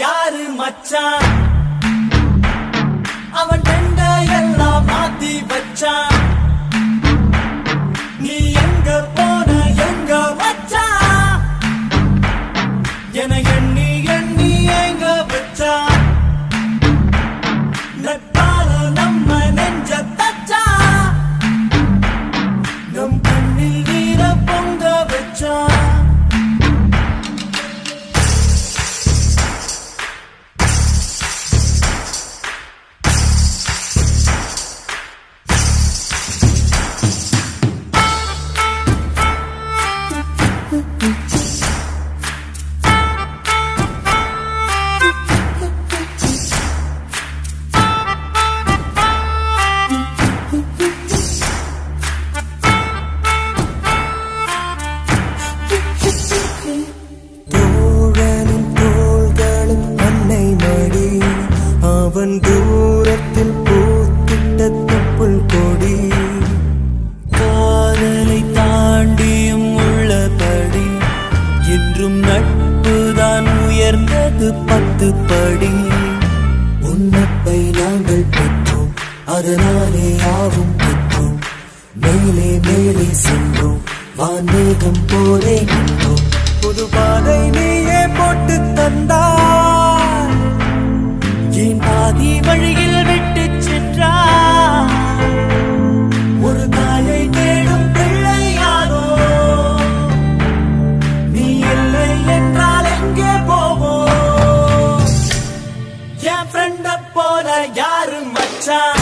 யாரு மச்சான் அவன் டெண்ட எல்லாம் மாத்தி வச்சான் நீ எங்க போன எங்க மச்சான் என எண்ணி எண்ணி எங்க வச்சான் நட்டால நம்ம நெஞ்ச தச்சான் நம் கண்ணில் நீர பொங்க வச்சான் அவன் தூரத்தில் பூத்திட்ட தொப்புள் கொடி காதலை தாண்டியும் உள்ளபடி என்றும் நட்புதான் உயர்ந்தது 10 படி உன்னப்பை நாங்கள் பெற்றோம் அதனாலே யாவும் பெற்றோம் மேலே மேலே சென்றோம் வான்மேகம் போலே நின்றோம் புது பாதை நீயே போட்டு தந்தாய் என் பாதி வழியில் விட்டு சென்றாய் ஒரு தாயை தேடும் பிள்ளையாரோ நீ இல்லை என்றால் எங்கே போவோம் என் ஃப்ரெண்ட போல யாரு மச்சான்